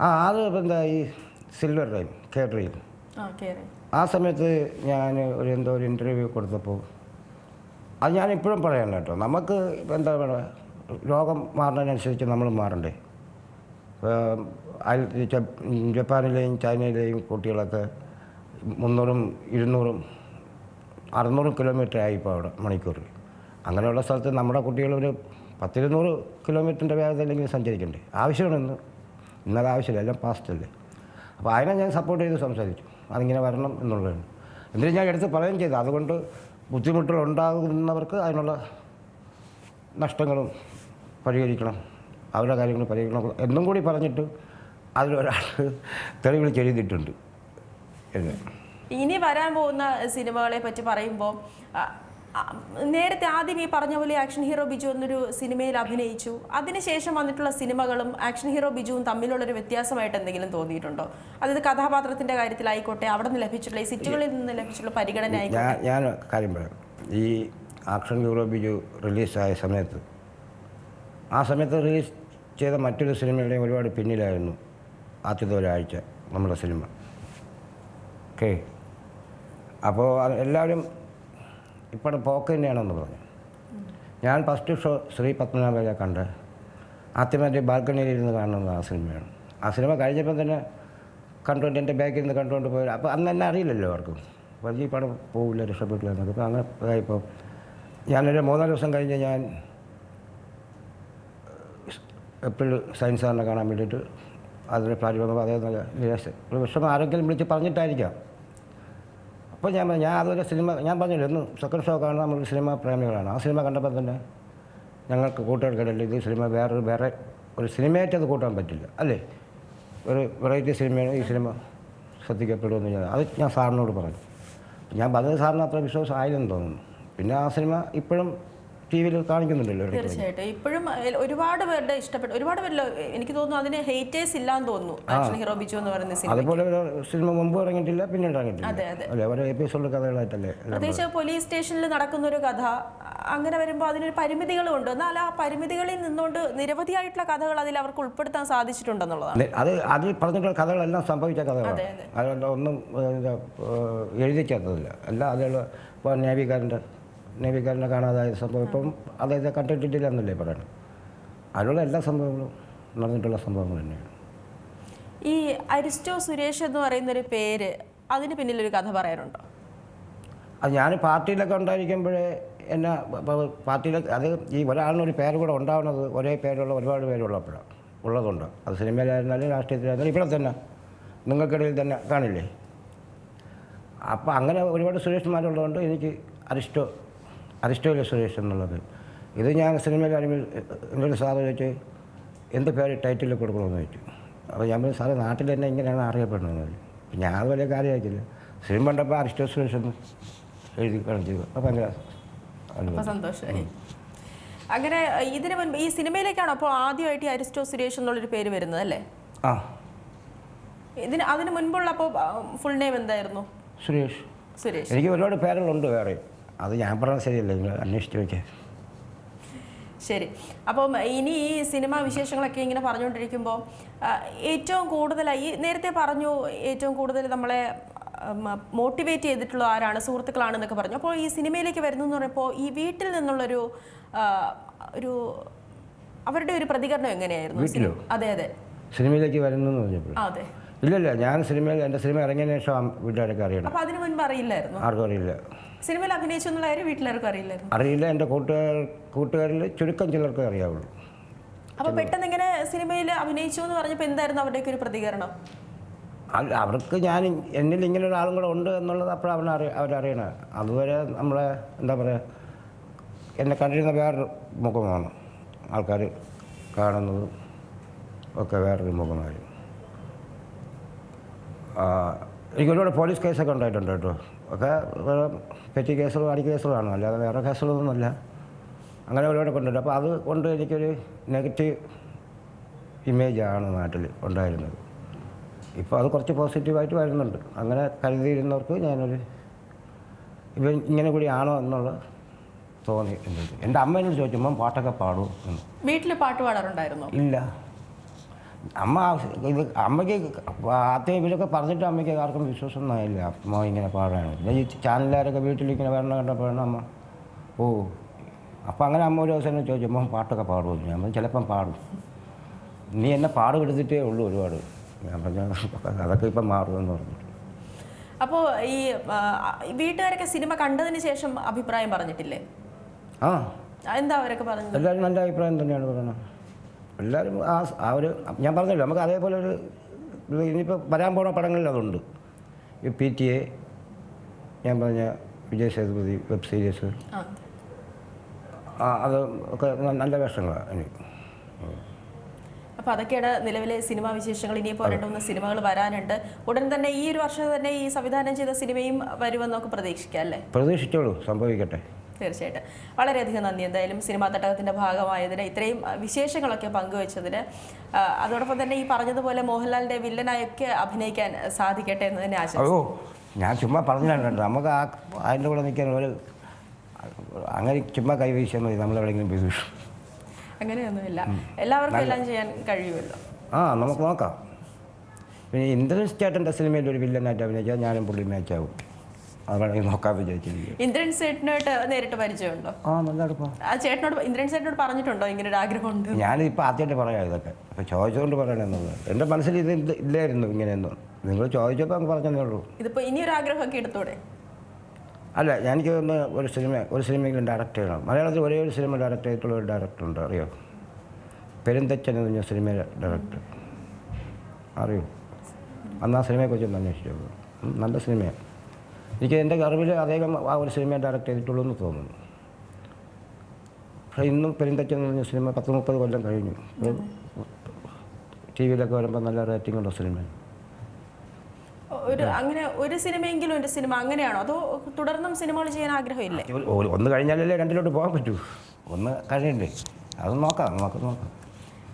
അത് എന്താ ഈ സിൽവർ ലൈൻ കേട്ടറിയിൽ ആ സമയത്ത് ഞാൻ എന്തോ ഒരു ഇൻ്റർവ്യൂ കൊടുത്തപ്പോൾ അത് ഞാൻ ഇപ്പോഴും പറയാൻ കേട്ടോ. നമുക്ക് എന്താ പറയുക, രോഗം മാറുന്നതിനനുസരിച്ച് നമ്മൾ മാറണ്ടേ. ജപ്പാനിലെയും ചൈനയിലെയും കുട്ടികളൊക്കെ 300, 200, 600 കിലോമീറ്റർ ആയി ഇപ്പോൾ അവിടെ മണിക്കൂറിൽ. അങ്ങനെയുള്ള സ്ഥലത്ത് നമ്മുടെ കുട്ടികൾ ഒരു 10-200 കിലോമീറ്ററിൻ്റെ വേഗതയിലെങ്കിലും സഞ്ചരിക്കണ്ടേ. ആവശ്യമാണെന്ന്, ഇന്നത് ആവശ്യമില്ല, എല്ലാം പാസ്റ്റല്ലേ. അപ്പോൾ അതിനെ ഞാൻ സപ്പോർട്ട് ചെയ്ത് സംസാരിച്ചു, അതിങ്ങനെ വരണം എന്നുള്ളതാണ്. എന്നിട്ട് ഞാൻ എടുത്ത് പറയുകയും ചെയ്തു. അതുകൊണ്ട് ബുദ്ധിമുട്ടുകൾ ഉണ്ടാകുന്നവർക്ക് അതിനുള്ള നഷ്ടങ്ങളും പരിഹരിക്കണം, അവരുടെ കാര്യങ്ങൾ പരിഹരിക്കണം എന്നും കൂടി പറഞ്ഞിട്ട് അതിലൊരാൾ തെളിവുകൾ ചെയ്തിട്ടുണ്ട്. ഇനി വരാൻ പോകുന്ന സിനിമകളെ പറ്റി പറയുമ്പോൾ നേരത്തെ ആദ്യം ഈ പറഞ്ഞ പോലെ ആക്ഷൻ ഹീറോ ബിജു എന്നൊരു സിനിമയിൽ അഭിനയിച്ചു. അതിനുശേഷം വന്നിട്ടുള്ള സിനിമകളും ആക്ഷൻ ഹീറോ ബിജുവും തമ്മിലുള്ളൊരു വ്യത്യാസമായിട്ട് എന്തെങ്കിലും തോന്നിയിട്ടുണ്ടോ? അതായത് കഥാപാത്രത്തിൻ്റെ കാര്യത്തിലായിക്കോട്ടെ, അവിടെ നിന്ന് ലഭിച്ചിട്ടുള്ള ഈ സിറ്റുകളിൽ നിന്ന് ലഭിച്ചിട്ടുള്ള പരിഗണന ആയിക്കോട്ടെ. ഞാൻ കാര്യം പറയാം. ഈ ആക്ഷൻ ഹീറോ ബിജു റിലീസായ സമയത്ത്, ആ സമയത്ത് റിലീസ് ചെയ്ത മറ്റൊരു സിനിമയുടെ ഒരുപാട് പിന്നിലായിരുന്നു ആദ്യത്തെ ഒരാഴ്ച നമ്മുടെ സിനിമ. ഓക്കെ, അപ്പോൾ എല്ലാവരും ഇപ്പോൾ പോക്ക് തന്നെയാണെന്ന് പറഞ്ഞു. ഞാൻ ഫസ്റ്റ് ഷോ ശ്രീ പത്മനാഭയെ കണ്ട് ആദ്യമായിട്ട് ബാൽക്കണിയിലിരുന്ന് കാണുന്നത് ആ സിനിമയാണ്. ആ സിനിമ കഴിഞ്ഞപ്പോൾ തന്നെ കണ്ടുകൊണ്ട് എൻ്റെ ബാക്കിൽ നിന്ന് കണ്ടുകൊണ്ട് പോയി. അപ്പോൾ അന്ന് എന്നെ അറിയില്ലല്ലോ ആർക്കും, വലിയ പടം പോകില്ല, രക്ഷപ്പെട്ടില്ല എന്നൊക്കെ. അപ്പോൾ അങ്ങനെ ഇതായിപ്പോൾ ഞാനൊരു 3-4 ദിവസം കഴിഞ്ഞ് ഞാൻ ഏപ്രിൽ സയൻസ് സാറിനെ കാണാൻ വേണ്ടിയിട്ട് അതിന് പ്രാരംഭം അതേ ഒരു വിഷമം ആരെങ്കിലും വിളിച്ച് പറഞ്ഞിട്ടായിരിക്കാം. അപ്പോൾ ഞാൻ അതുപോലെ സിനിമ ഞാൻ പറഞ്ഞില്ല, ഇന്ന് സെക്കൻഡ് ഷോ കാണുന്ന നമ്മൾ സിനിമ പ്രേമികളാണ്. ആ സിനിമ കണ്ടപ്പോൾ തന്നെ ഞങ്ങൾക്ക് കൂട്ടുകാർക്കിടയിൽ ഇത് സിനിമ വേറെ ഒരു സിനിമയായിട്ട് അത് കൂട്ടാൻ പറ്റില്ല, അല്ലേ, ഒരു വെറൈറ്റി സിനിമയാണ്, ഈ സിനിമ ശ്രദ്ധിക്കപ്പെടുമെന്ന് അത് ഞാൻ സാറിനോട് പറഞ്ഞു. ഞാൻ പറഞ്ഞത് സാറിന് അത്ര വിശ്വാസം ആയില്ലെന്ന് തോന്നുന്നു. പിന്നെ ആ സിനിമ ഇപ്പോഴും TV-യിൽ കാണിക്കുന്നുണ്ടല്ലോ. തീർച്ചയായിട്ടും ഇപ്പോഴും ഒരുപാട് പേരുടെ ഇഷ്ടപ്പെട്ടു, ഒരുപാട് പേരിൽ എനിക്ക് തോന്നുന്നു അതിന് ഹേറ്റേഴ്സ് ഇല്ലാന്ന് തോന്നുന്നു. ആക്ഷൻ ഹീറോ ബിജു എന്ന് പറയുന്ന സിനിമ അതുപോലെ സിനിമ മുമ്പ് ഇറങ്ങിയിട്ടില്ല, പിന്നീട് ഇറങ്ങിയിട്ടില്ല. അല്ലേ, ഓരോ എപ്പിസോഡ് കഥകളായിട്ടല്ലേ. പ്രത്യേകിച്ച് പോലീസ് സ്റ്റേഷനിൽ നടക്കുന്ന ഒരു കഥ, അങ്ങനെ വരുമ്പോൾ അതിനൊരു പരിമിതികളും ഉണ്ട്. എന്നാൽ ആ പരിമിതികളിൽ നിന്നുകൊണ്ട് നിരവധിയായിട്ടുള്ള കഥകൾ അതിൽ അവർക്ക് ഉൾപ്പെടുത്താൻ സാധിച്ചിട്ടുണ്ടെന്നുള്ളതാണ്. അത് പറഞ്ഞിട്ടുള്ള കഥകളെല്ലാം സംഭവിച്ച കഥകളാണ്. അതുകൊണ്ട് ഒന്നും എഴുതിക്കാത്തതില്ല. എല്ലാം അതിലുള്ള ഇപ്പോൾ നേവിക്കാരനെ കാണാതായ സംഭവം ഇപ്പം അദ്ദേഹത്തെ കണ്ടിട്ടില്ല എന്നല്ലേ പറയണം. അതിലുള്ള എല്ലാ സംഭവങ്ങളും നടന്നിട്ടുള്ള സംഭവങ്ങൾ തന്നെയാണ്. ഈ അരിസ്റ്റോ സുരേഷ് എന്ന് പറയുന്നൊരു പേര്, അതിന് പിന്നിലൊരു കഥ പറയാനുണ്ടോ? അത് ഞാൻ പാർട്ടിയിലൊക്കെ ഉണ്ടായിരിക്കുമ്പോഴേ എന്നെ പാർട്ടിയിലൊക്കെ അത് ഈ ഒരാളിനൊരു പേര് കൂടെ ഉണ്ടാവുന്നത് ഒരേ പേരുള്ള ഒരുപാട് പേരുള്ളപ്പോഴാണ് ഉള്ളതുണ്ട്. അത് സിനിമയിലായിരുന്നാലും രാഷ്ട്രീയത്തിലായിരുന്നാലും ഇവിടെ തന്നെ നിങ്ങൾക്കിടയിൽ തന്നെ കാണില്ലേ. അപ്പോൾ അങ്ങനെ ഒരുപാട് സുരേഷ്മാരുള്ളതുകൊണ്ട് എനിക്ക് അരിസ്റ്റോയിലെ സുരേഷ് എന്നുള്ളത്. ഇത് ഞാൻ സിനിമയിൽ എൻ്റെ ഒരു സാറ് ചോദിച്ചു എന്ത് പേര് ടൈറ്റിൽ കൊടുക്കണമെന്ന് ചോദിച്ചു. അപ്പോൾ ഞാൻ പറഞ്ഞു സാറ് നാട്ടിൽ തന്നെ ഇങ്ങനെയാണ് അറിയപ്പെടുന്നത്. ഞാൻ അത് വലിയ കാര്യമായിട്ടില്ല. സിനിമ കണ്ടപ്പോൾ അരിസ്റ്റോ സുരേഷ് എന്ന് എഴുതി കാണിച്ചു. അപ്പോൾ ഭയങ്കര സന്തോഷമായി. അങ്ങനെ ഇതിന് മുൻപ് ഈ സിനിമയിലേക്കാണ് അപ്പോൾ ആദ്യമായിട്ട് അരിസ്റ്റോ സുരേഷ് എന്നുള്ളൊരു പേര് വരുന്നത് അല്ലേ? ആ. അതിന് മുൻപുള്ള അപ്പോൾ ഫുൾ നെയിം എന്തായിരുന്നു? സുരേഷ്. സുരേഷ്. എനിക്ക് ഒരുപാട് പേരുകളുണ്ട് വേറെ. അത് ഞാൻ പറഞ്ഞത് ശരിയല്ല, നിങ്ങൾ അന്വേഷിച്ച് വയ്ക്കാൻ. ശരി. അപ്പം ഇനി ഈ സിനിമാ വിശേഷങ്ങളൊക്കെ ഇങ്ങനെ പറഞ്ഞുകൊണ്ടിരിക്കുമ്പോൾ ഏറ്റവും കൂടുതലായി നേരത്തെ പറഞ്ഞു ഏറ്റവും കൂടുതൽ നമ്മളെ മോട്ടിവേറ്റ് ചെയ്തിട്ടുള്ള ആരാണ്, സുഹൃത്തുക്കളാണെന്നൊക്കെ പറഞ്ഞു. അപ്പോൾ ഈ സിനിമയിലേക്ക് വരുന്നു എന്ന് പറയുമ്പോൾ ഈ വീട്ടിൽ നിന്നുള്ളൊരു അവരുടെ ഒരു പ്രതികരണം എങ്ങനെയായിരുന്നു? വീട്ടിലോ? അതെ അതെ. സിനിമയിലേക്ക് വരുന്നു എന്ന് പറഞ്ഞപ്പോൾ അതെ. ഇല്ലല്ല, ഞാൻ എൻ്റെ സിനിമ ഇറങ്ങിയതിന് ശേഷം വീട്ടുകാരൊക്കെ അറിയണം. അപ്പോൾ അതിന് മുൻപ് അറിയില്ലായിരുന്നു? ആർക്കും അറിയില്ല. സിനിമയിൽ അഭിനയിച്ചു എന്നുള്ള കാര്യം വീട്ടിലാർക്കും അറിയില്ലായിരുന്നു? അറിയില്ല. എൻ്റെ കൂട്ടുകാരിൽ ചുരുക്കം ചിലർക്ക് അറിയാവുള്ളൂ. അപ്പോൾ പെട്ടെന്ന് ഇങ്ങനെ സിനിമയിൽ അഭിനയിച്ചു എന്ന് പറഞ്ഞപ്പോൾ എന്തായിരുന്നു അവരുടെയൊക്കെ ഒരു പ്രതികരണം? അവർക്ക് ഞാൻ എന്നിൽ ഇങ്ങനെ ഒരാളും കൂടെ ഉണ്ട് എന്നുള്ളത് അപ്പോഴാണ് അവരറിയണത്. അതുവരെ നമ്മളെ എന്താ പറയുക, എന്നെ കണ്ടിരുന്ന വേറൊരു മുഖമാണ്. ആൾക്കാർ കാണുന്നതും ഒക്കെ വേറൊരു മുഖമായിരുന്നു. എനിക്ക് ഒരുപാട് പോലീസ് കേസൊക്കെ ഉണ്ടായിട്ടുണ്ട് കേട്ടോ. ഒക്കെ പെറ്റി കേസുകളും അടി കേസുകളാണ്, അല്ലാതെ വേറെ കേസുകളൊന്നുമല്ല. അങ്ങനെ ഒരുപാട് കൊണ്ടുണ്ട്. അപ്പോൾ അത് കൊണ്ട് എനിക്കൊരു നെഗറ്റീവ് ഇമേജാണ് നാട്ടിൽ ഉണ്ടായിരുന്നത്. ഇപ്പോൾ അത് കുറച്ച് പോസിറ്റീവായിട്ട് വരുന്നുണ്ട്. അങ്ങനെ കരുതിയിരുന്നവർക്ക് ഞാനൊരു ഇവൻ ഇങ്ങനെ കൂടി ആണോ എന്നുള്ള തോന്നി. എൻ്റെ അമ്മേനോട് ചോദിച്ചപ്പോൾ പാട്ടൊക്കെ പാടും എന്ന്. വീട്ടിൽ പാട്ട് പാടാറുണ്ടായിരുന്നു? ഇല്ല. അമ്മയ്ക്ക് ആദ്യം ഇവരൊക്കെ പറഞ്ഞിട്ട് അമ്മയ്ക്ക് ആർക്കും വിശ്വാസമൊന്നും ആയില്ല അമ്മ ഇങ്ങനെ പാടാണ്. പിന്നെ ഈ ചാനലുകാരൊക്കെ വീട്ടിലിങ്ങനെ വരണം കണ്ടപ്പോഴാണ് അമ്മ അപ്പോൾ അങ്ങനെ അമ്മ ഒരു ദിവസം ചോദിച്ചു അമ്മ പാട്ടൊക്കെ പാടുമെന്ന്. ഞാൻ ചിലപ്പം പാടും, നീ എന്നെ പാടുപെടുത്തിട്ടേ ഉള്ളൂ ഒരുപാട്. ഞാൻ പറഞ്ഞ അതൊക്കെ ഇപ്പം മാറുമെന്ന് പറഞ്ഞു. അപ്പോൾ ഈ വീട്ടുകാരൊക്കെ സിനിമ കണ്ടതിന് ശേഷം അഭിപ്രായം പറഞ്ഞിട്ടില്ലേ? ആ, എന്താ അവരൊക്കെ പറഞ്ഞത്? എല്ലാവരും നല്ല അഭിപ്രായം തന്നെയാണ് പറയുന്നത്. എല്ലാവരും ആ ഒരു ഞാൻ പറഞ്ഞല്ലോ, നമുക്ക് അതേപോലെ ഒരു ഇനിയിപ്പോൾ വരാൻ പോകുന്ന പടങ്ങളിൽ അതുണ്ട്. ഈ PTA, ഞാൻ പറഞ്ഞ വിജയ് സേതുപതി വെബ് സീരീസ്, അത് ഒക്കെ നല്ല വേഷങ്ങളാണ് എനിക്ക്. അപ്പോൾ അതൊക്കെയാണ് നിലവിലെ സിനിമാ വിശേഷങ്ങൾ. ഇനിയിപ്പോൾ 2-3 സിനിമകൾ വരാനുണ്ട്. ഉടൻ തന്നെ ഈ ഒരു വർഷം തന്നെ ഈ സംവിധാനം ചെയ്ത സിനിമയും വരുമെന്നൊക്കെ പ്രതീക്ഷിക്കാം അല്ലേ? പ്രതീക്ഷിച്ചോളൂ, സംഭവിക്കട്ടെ. തീർച്ചയായിട്ടും. വളരെയധികം നന്ദി എന്തായാലും സിനിമാ തട്ടകത്തിൻ്റെ ഭാഗമായതിന്, ഇത്രയും വിശേഷങ്ങളൊക്കെ പങ്കുവച്ചതിന്. അതോടൊപ്പം തന്നെ ഈ പറഞ്ഞതുപോലെ മോഹൻലാലിൻ്റെ വില്ലനായൊക്കെ അഭിനയിക്കാൻ സാധിക്കട്ടെ എന്ന് തന്നെ ആശംസിക്കുന്നു. ഞാൻ ചുമ്മാ പറഞ്ഞാണ് കേട്ടോ. നമുക്ക് അതിൻ്റെ കൂടെ നിൽക്കാൻ അങ്ങനെ ചുമ്മാ കൈവീശാൽ മതി, നമ്മളെവിടെയെങ്കിലും പോയി. അങ്ങനെയൊന്നുമില്ല, എല്ലാവർക്കും എല്ലാം ചെയ്യാൻ കഴിയുമല്ലോ. നമുക്ക് നോക്കാം. പിന്നെ ഇന്ദ്രൻസ് ചേട്ടൻ്റെ സിനിമയിൽ ഒരു വില്ലനായിട്ട് അഭിനയിച്ചാൽ ഞാനും പുള്ളി മാച്ചാവും. അതാണ് നോക്കാൻ വിചാരിച്ചിരിക്കും. ഇന്ദ്രൻസ് ചേട്ടനായിട്ട് നേരിട്ട് പരിചയമുണ്ടോ? നല്ല അടുപ്പം. ഇന്ദ്രൻസ് ചേട്ടനോട് പറഞ്ഞിട്ടുണ്ടോ ഇങ്ങനെ ഒരു ആഗ്രഹമുണ്ട്? ഞാനിപ്പോൾ ആദ്യമായിട്ട് പറയാം ഇതൊക്കെ. അപ്പോൾ ചോദിച്ചുകൊണ്ട് പറയണമെന്നുള്ളത് എൻ്റെ മനസ്സിൽ ഇത് ഇല്ലായിരുന്നു ഇങ്ങനെയൊന്നും. നിങ്ങൾ ചോദിച്ചപ്പോൾ അങ്ങ് പറഞ്ഞതേ ഉള്ളൂ. ഇതിപ്പോൾ ഇനിയൊരു ആഗ്രഹമൊക്കെ എടുത്തോടെ? അല്ല, എനിക്ക് ഒന്ന് ഒരു സിനിമയെങ്കിലും ഡയറക്റ്റ് ചെയ്യണം. മലയാളത്തിൽ ഒരേ ഒരു സിനിമ ഡയറക്റ്റ് ചെയ്തിട്ടുള്ള ഒരു ഡയറക്ടറുണ്ട്, അറിയോ? പെരുന്തച്ചൻ എന്ന് പറഞ്ഞ സിനിമയിലെ ഡയറക്ടർ, അറിയോ? അന്ന് ആ സിനിമയെക്കുറിച്ചൊന്ന് അന്വേഷിച്ചോളൂ. നല്ല സിനിമയാണ്. എനിക്ക് എൻ്റെ അറിവിൽ അദ്ദേഹം ആ ഒരു സിനിമ ഡയറക്റ്റ് ചെയ്തിട്ടുള്ളൂ എന്ന് തോന്നുന്നു. പക്ഷേ ഇന്നും പെരുന്തച്ചൻ എന്ന് പറഞ്ഞ സിനിമ 10-30 കൊല്ലം കഴിഞ്ഞു. TV വിയിലൊക്കെ വരുമ്പോൾ നല്ല റേറ്റിംഗ് ഉള്ള സിനിമയാണ്. അങ്ങനെ ഒരു സിനിമയെങ്കിലും ഒരു സിനിമ അങ്ങനെയാണോ, അതോ തുടർന്നും സിനിമകൾ ചെയ്യാൻ ആഗ്രഹമില്ലേ? ഒന്ന് കഴിഞ്ഞാലല്ലേ രണ്ടിലോട്ട് പോകാൻ പറ്റൂ. ഒന്ന് കഴിയണ്ടേ, അത് നോക്കാം.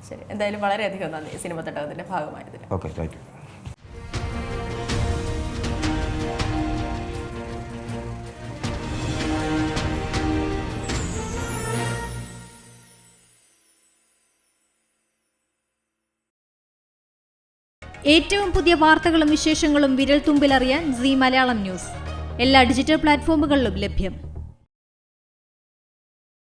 ശരി, എന്തായാലും വളരെയധികം നന്ദി സിനിമ തട്ടകത്തിൻ്റെ ഭാഗമായതിന്. Okay, thank you. ഏറ്റവും പുതിയ വാർത്തകളും വിശേഷങ്ങളും വിരൽത്തുമ്പിലറിയാൻ സീ മലയാളം ന്യൂസ് എല്ലാ ഡിജിറ്റൽ പ്ലാറ്റ്ഫോമുകളിലും ലഭ്യം.